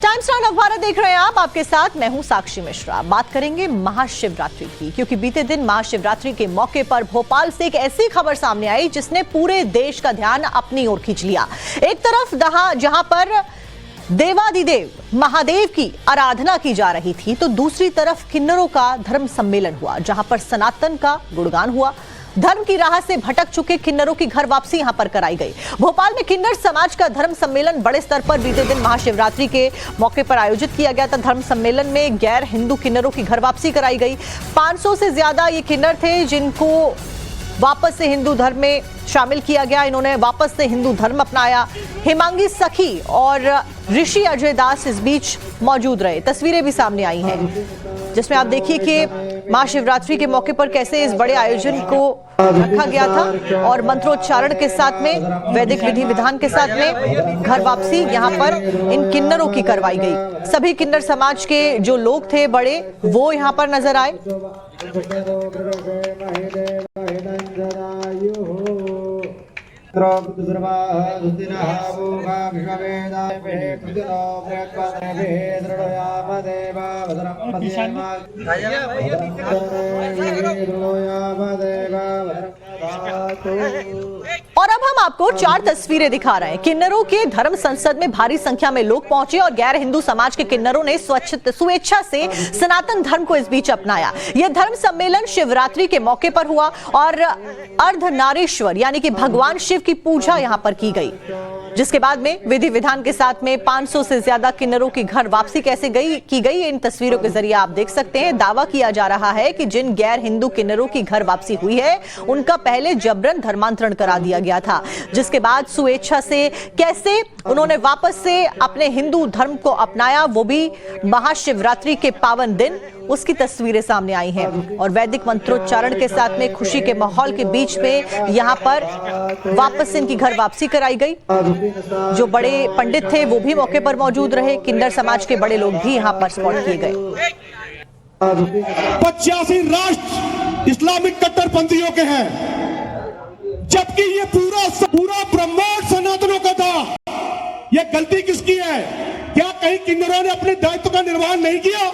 Times now Navbharat देख रहे हैं आप, आपके साथ मैं हूं साक्षी मिश्रा। बात करेंगे महाशिवरात्रि की, क्योंकि बीते दिन महाशिवरात्रि के मौके पर भोपाल से एक ऐसी खबर सामने आई जिसने पूरे देश का ध्यान अपनी ओर खींच लिया। एक तरफ जहां पर देवादिदेव महादेव की आराधना की जा रही थी, तो दूसरी तरफ किन्नरों का धर्म सम्मेलन हुआ, जहां पर सनातन का गुणगान हुआ। धर्म की राह से भटक चुके किन्नरों की घर वापसी यहां पर कराई गई। भोपाल में किन्नर समाज का धर्म सम्मेलन बड़े स्तर पर बीते दिन महाशिवरात्रि के मौके पर आयोजित किया गया था। धर्म सम्मेलन में गैर हिंदू किन्नरों की घर वापसी कराई गई। 500 से ज्यादा ये किन्नर थे जिनको वापस से हिंदू धर्म में शामिल किया गया। इन्होंने वापस से हिंदू धर्म अपनाया। हिमांगी सखी और ऋषि अजय दास इस बीच मौजूद रहे। तस्वीरें भी सामने आई हैं जिसमें आप देखिए कि महाशिवरात्रि के मौके पर कैसे इस बड़े आयोजन को रखा गया था और मंत्रोच्चारण के साथ में, वैदिक विधि विधान के साथ में घर वापसी यहां पर इन किन्नरों की करवाई गई। सभी किन्नर समाज के जो लोग थे बड़े, वो यहां पर नजर आए। और अब हम आपको 4 तस्वीरें दिखा रहे हैं। किन्नरों के धर्म संसद में भारी संख्या में लोग पहुंचे और गैर हिंदू समाज के किन्नरों ने स्वेच्छा से सनातन धर्म को इस बीच अपनाया। यह धर्म सम्मेलन शिवरात्रि के मौके पर हुआ और अर्धनारीश्वर यानी कि भगवान शिव की पूजा यहां पर की गई, जिसके बाद में विधि विधान के साथ में 500 से ज्यादा किन्नरों की घर वापसी कैसे की गई, इन तस्वीरों के जरिए आप देख सकते हैं। दावा किया जा रहा है कि जिन गैर हिंदू किन्नरों की घर वापसी हुई है, उनका पहले जबरन धर्मांतरण करा दिया गया था, जिसके बाद स्वेच्छा से कैसे उन्होंने वापस से अपने हिंदू धर्म को अपनाया, वो भी महाशिवरात्रि के पावन दिन, उसकी तस्वीरें सामने आई हैं। और वैदिक मंत्रोच्चारण के साथ में खुशी के माहौल के बीच में यहां पर वापस इनकी घर वापसी कराई गई। जो बड़े पंडित थे वो भी मौके पर मौजूद रहे। किन्नर समाज के बड़े लोग भी यहां पर स्पॉट किए गए। 85 राष्ट्र इस्लामिक कट्टरपंथियों के हैं, जबकि ये पूरा ब्रह्मांड सनातनों का था। ये गलती किसकी है? क्या कहीं किन्नरों ने अपने दायित्व का निर्वहन नहीं किया?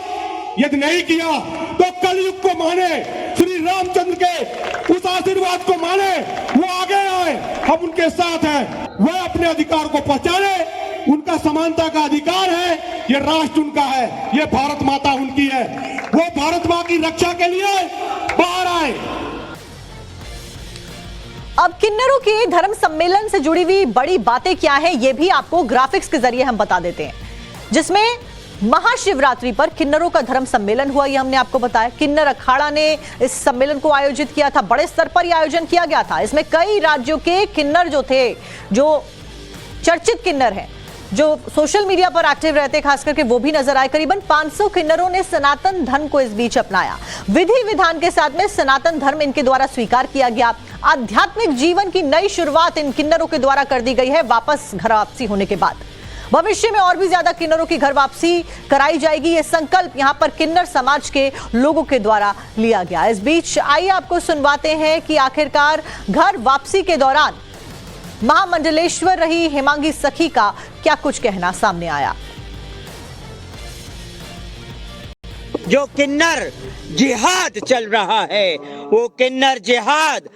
यदि नहीं किया तो कलयुग को माने, श्री रामचंद्र के उस आशीर्वाद को माने, वो आगे आए, हम उनके साथ हैं। वह अपने अधिकार को पहचाने, उनका समानता का अधिकार है, ये राष्ट्र उनका है, ये भारत माता उनकी है। वो भारत माँ की रक्षा के लिए बाहर आए। अब किन्नरों के धर्म सम्मेलन से जुड़ी हुई बड़ी बातें क्या है, ये भी आपको ग्राफिक्स के जरिए हम बता देते हैं, जिसमें महाशिवरात्रि पर किन्नरों का धर्म सम्मेलन हुआ। ये हमने आपको बताया। किन्नर अखाड़ा ने इस सम्मेलन को आयोजित किया था। बड़े स्तर पर यह आयोजन किया गया था। इसमें कई राज्यों के किन्नर जो थे, जो चर्चित किन्नर हैं, जो सोशल मीडिया पर एक्टिव रहते, खास करके वो भी नजर आए। करीबन 500 किन्नरों ने सनातन धर्म को इस बीच अपनाया। विधि विधान के साथ में सनातन धर्म इनके द्वारा स्वीकार किया गया। आध्यात्मिक जीवन की नई शुरुआत इन किन्नरों के द्वारा कर दी गई है वापस घर वापसी होने के बाद। भविष्य में और भी ज्यादा किन्नरों की घर वापसी कराई जाएगी, यह संकल्प यहां पर किन्नर समाज के लोगों के द्वारा लिया गया। इस बीच आइए आपको सुनवाते हैं कि आखिरकार घर वापसी के दौरान महामंडलेश्वर रही हिमांगी सखी का क्या कुछ कहना सामने आया। जो किन्नर जिहाद चल रहा है, वो किन्नर जिहाद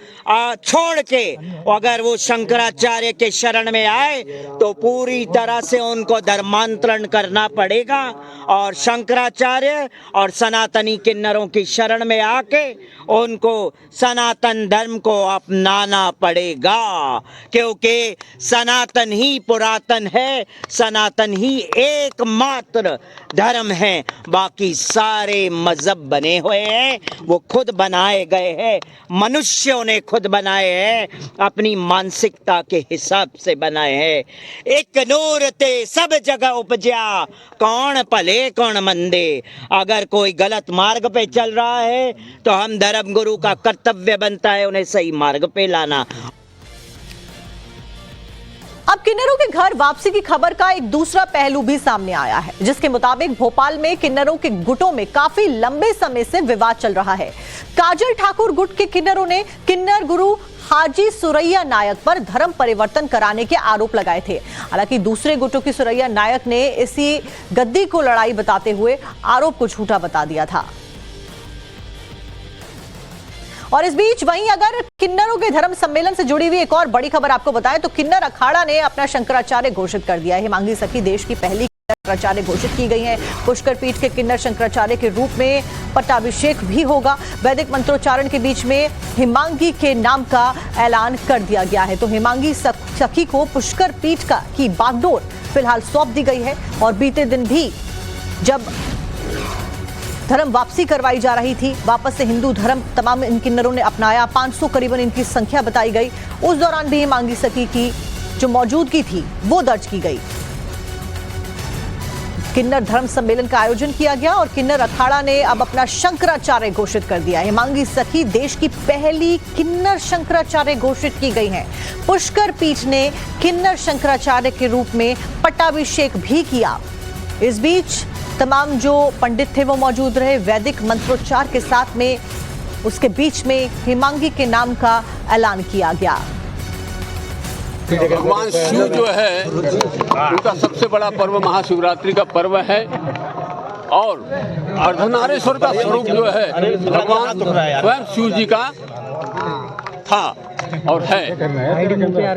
छोड़ के अगर वो शंकराचार्य के शरण में आए तो पूरी तरह से उनको धर्मांतरण करना पड़ेगा और शंकराचार्य और सनातनी किन्नरों की शरण में आके उनको सनातन धर्म को अपनाना पड़ेगा, क्योंकि सनातन ही पुरातन है, सनातन ही एकमात्र धर्म है। बाकी सारे मजहब बने हुए हैं, वो खुद बनाए गए हैं, मनुष्यों ने खुद बनाए हैं, अपनी मानसिकता के हिसाब से बनाए हैं। एक नूर ते सब जगह उपजा, कौन भले कौन मंदे। अगर कोई गलत मार्ग पे चल रहा है तो हम धर्म गुरु का कर्तव्य बनता है उन्हें सही मार्ग पे लाना। अब किन्नरों के घर वापसी की खबर का एक दूसरा पहलू भी सामने आया है, जिसके मुताबिक भोपाल में किन्नरों के गुटों में काफी लंबे समय से विवाद चल रहा है। काजल ठाकुर गुट के किन्नरों ने किन्नर गुरु हाजी सुरैया नायक पर धर्म परिवर्तन कराने के आरोप लगाए थे। हालांकि दूसरे गुटों की सुरैया नायक ने इसी गद्दी को लड़ाई बताते हुए आरोप को झूठा बता दिया था। और इस बीच वहीं अगर किन्नरों के धर्म सम्मेलन से जुड़ी हुई एक और बड़ी खबर आपको बताएं तो किन्नर अखाड़ा ने अपना शंकराचार्य घोषित कर दिया है। हेमांगी सखी देश की पहली शंकराचार्य घोषित की गई है। पुष्कर पीठ के किन्नर शंकराचार्य के रूप में पट्टाभिषेक भी होगा। वैदिक मंत्रोच्चारण के बीच में हेमांगी के नाम का ऐलान कर दिया गया है। तो हेमांगी सखी को पुष्कर पीठ की बागडोर फिलहाल सौंप दी गई है। और बीते दिन भी जब धर्म वापसी करवाई जा रही थी, वापस से हिंदू धर्म तमाम इन किन्नरों ने अपनाया, 500 करीबन इनकी संख्या बताई गई। उस दौरान भी हेमांगी सखी की जो मौजूदगी थी वो दर्ज की गई। किन्नर धर्म सम्मेलन का आयोजन किया गया और किन्नर अखाड़ा ने अब अपना शंकराचार्य घोषित कर दिया। हेमांगी सखी देश की पहली किन्नर शंकराचार्य घोषित की गई हैं। पुष्कर पीठ ने किन्नर शंकराचार्य के रूप में पट्टाभिषेक भी किया। इस बीच तमाम जो पंडित थे वो मौजूद रहे। वैदिक मंत्रोच्चार के साथ में उसके बीच में हेमांगी के नाम का ऐलान किया गया। भगवान शिव जो है उनका सबसे बड़ा पर्व महाशिवरात्रि का पर्व है और अर्धनारेश्वर का स्वरूप जो है भगवान स्वयं शिव जी का था और है।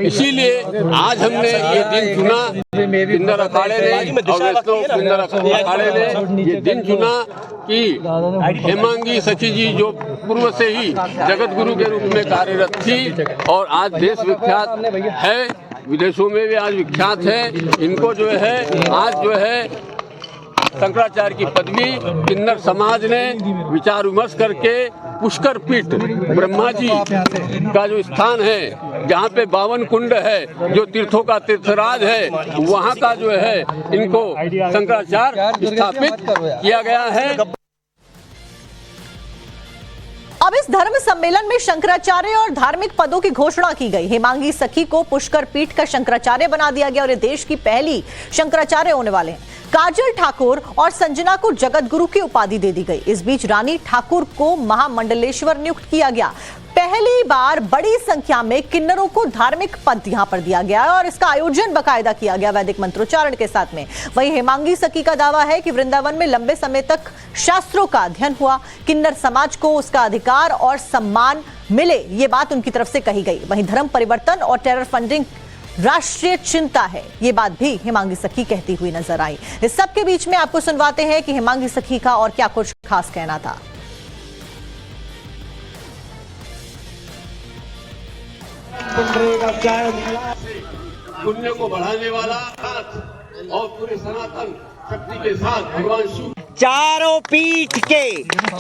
इसीलिए आज हमने ये दिन चुना, किन्नर अखाड़े ने और वैष्णव किन्नर अखाड़े ने ये दिन चुना कि हेमांगी सखी जी जो पूर्व से ही जगत गुरु के रूप में कार्यरत थी और आज देश विख्यात है, विदेशों में भी आज विख्यात है, इनको जो है आज जो है शंकराचार्य की पदवी किन्नर समाज ने विचार विमर्श करके पुष्कर पीठ ब्रह्मा जी का जो स्थान है, जहाँ पे 52 कुंड है, जो तीर्थों का तीर्थराज है, वहाँ का जो है इनको शंकराचार्य स्थापित किया गया है। अब इस धर्म सम्मेलन में शंकराचार्य और धार्मिक पदों की घोषणा की गई। हेमांगी सखी को पुष्कर पीठ का शंकराचार्य बना दिया गया और ये देश की पहली शंकराचार्य होने वाले हैं। काजल ठाकुर और संजना को जगत गुरु की उपाधि दे दी गई। इस बीच रानी ठाकुर को महामंडलेश्वर नियुक्त किया गया। पहली बार बड़ी संख्या में किन्नरों को धार्मिक पद यहां पर दिया गया और इसका आयोजन बाकायदा किया गया वैदिक मंत्रोच्चारण के साथ में। वहीं हेमांगी सखी का दावा है कि वृंदावन में लंबे समय तक शास्त्रों का अध्ययन हुआ, किन्नर समाज को उसका अधिकार और सम्मान मिले, ये बात उनकी तरफ से कही गई। वहीं धर्म परिवर्तन और टेरर फंडिंग राष्ट्रीय चिंता है, ये बात भी हेमांगी सखी कहती हुई नजर आई। इस सब के बीच में आपको सुनवाते हैं कि हेमांगी सखी का और क्या कुछ खास कहना था। पुण्य को बढ़ाने वाला हाथ और पूरे सनातन शक्ति के साथ भगवान शिव चारों पीठ के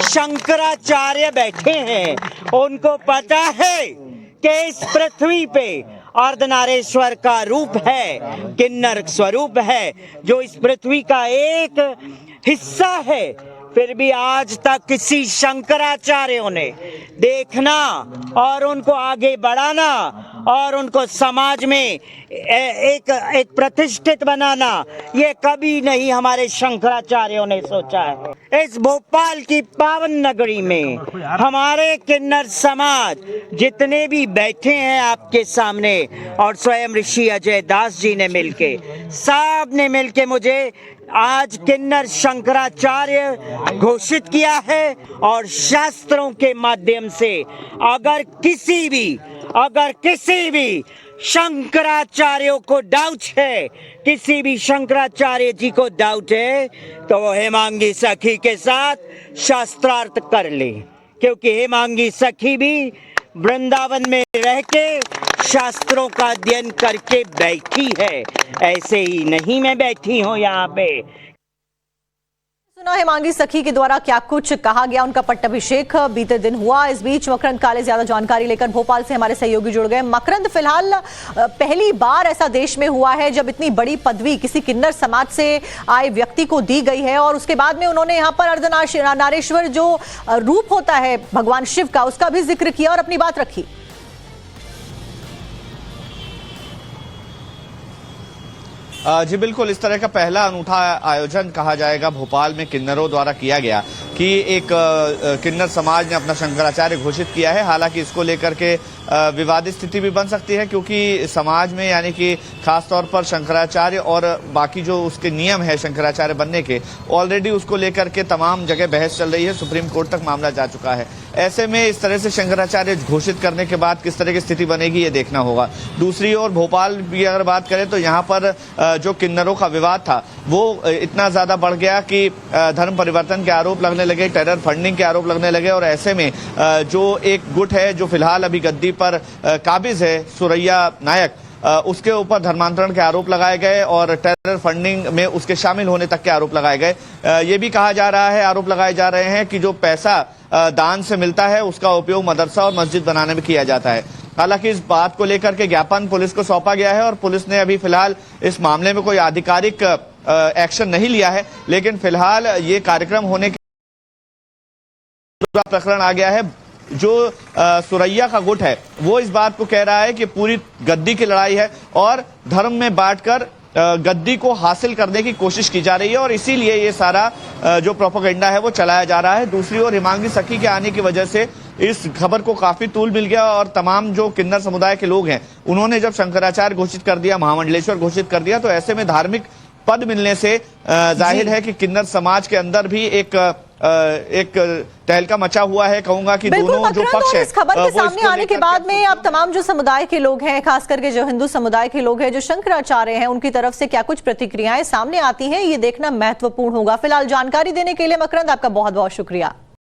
शंकराचार्य बैठे हैं। उनको पता है कि इस पृथ्वी पे अर्धनारेश्वर का रूप है, किन्नर स्वरूप है, जो इस पृथ्वी का एक हिस्सा है। फिर भी आज तक किसी शंकराचार्यों ने देखना और उनको आगे बढ़ाना और उनको समाज में एक प्रतिष्ठित बनाना, ये कभी नहीं हमारे शंकराचार्यों ने सोचा है। इस भोपाल की पावन नगरी में हमारे किन्नर समाज जितने भी बैठे हैं आपके सामने और स्वयं ऋषि अजय दास जी ने मिलके, सब ने मिलके मुझे आज किन्नर शंकराचार्य घोषित किया है। और शास्त्रों के माध्यम से अगर किसी भी शंकराचार्यों को डाउट है, किसी भी शंकराचार्य जी को डाउट है, तो वो हेमांगी सखी के साथ शास्त्रार्थ कर ले, क्योंकि हेमांगी सखी भी वृंदावन में रह के शास्त्रों का अध्ययन करके बैठी है। ऐसे ही नहीं मैं बैठी हूँ यहाँ पे। सुना हेमांगी सखी के द्वारा क्या कुछ कहा गया, उनका पट्टाभिषेक बीते दिन हुआ। इस बीच मकरंद काले ज्यादा जानकारी लेकर भोपाल से हमारे सहयोगी जुड़ गए। मकरंद, फिलहाल पहली बार ऐसा देश में हुआ है जब इतनी बड़ी पदवी किसी किन्नर समाज से आए व्यक्ति को दी गई है और उसके बाद में उन्होंने यहाँ पर अर्धनारेश्वर जो रूप होता है भगवान शिव का, उसका भी जिक्र किया और अपनी बात रखी। जी बिल्कुल, इस तरह का पहला अनूठा आयोजन कहा जाएगा भोपाल में किन्नरों द्वारा किया गया कि एक किन्नर समाज ने अपना शंकराचार्य घोषित किया है। हालांकि इसको लेकर के विवादित स्थिति भी बन सकती है, क्योंकि समाज में यानी कि खासतौर पर शंकराचार्य और बाकी जो उसके नियम है शंकराचार्य बनने के, ऑलरेडी उसको लेकर के तमाम जगह बहस चल रही है, सुप्रीम कोर्ट तक मामला जा चुका है। ऐसे में इस तरह से शंकराचार्य घोषित करने के बाद किस तरह की स्थिति बनेगी ये देखना होगा। दूसरी ओर भोपाल की अगर बात करें तो यहाँ पर जो किन्नरों का विवाद था वो इतना ज्यादा बढ़ गया कि धर्म परिवर्तन के आरोप लगने लगे, टेरर फंडिंग के आरोप लगने लगे, और ऐसे में जो एक गुट है जो फिलहाल अभी गद्दी पर काबिज है, सुरैया नायक, उसके ऊपर धर्मांतरण के आरोप लगाए गए और टेरर फंडिंग में उसके शामिल होने तक के आरोप लगाए गए। ये भी कहा जा रहा है, आरोप लगाए जा रहे हैं कि जो पैसा दान से मिलता है उसका उपयोग मदरसा और मस्जिद बनाने में किया जाता है। हालांकि इस बात को लेकर के ज्ञापन पुलिस को सौंपा गया है और पुलिस ने अभी फिलहाल इस मामले में कोई आधिकारिक एक्शन नहीं लिया है, लेकिन फिलहाल ये कार्यक्रम होने के प्रकरण आ गया है। जो सुरैया का गुट है वो इस बात को कह रहा है कि पूरी गद्दी की लड़ाई है और धर्म में बांटकर गद्दी को हासिल करने की कोशिश की जा रही है, और इसीलिए ये सारा जो प्रोपेगेंडा है वो चलाया जा रहा है। दूसरी ओर हिमांगी सखी के आने की वजह से इस खबर को काफी तूल मिल गया और तमाम जो किन्नर समुदाय के लोग हैं उन्होंने जब शंकराचार्य घोषित कर दिया, महामंडलेश्वर घोषित कर दिया, तो ऐसे में धार्मिक पद मिलने से जाहिर है कि किन्नर समाज के अंदर भी एक तहलका मचा हुआ है। कहूंगा कि दोनों जो पक्ष है, इस खबर के सामने आने के बाद में अब तमाम जो समुदाय के लोग हैं, खास करके जो हिंदू समुदाय के लोग हैं, जो शंकराचार्य हैं, उनकी तरफ से क्या कुछ प्रतिक्रियाएं सामने आती हैं ये देखना महत्वपूर्ण होगा। फिलहाल जानकारी देने के लिए मकरंद आपका बहुत बहुत शुक्रिया।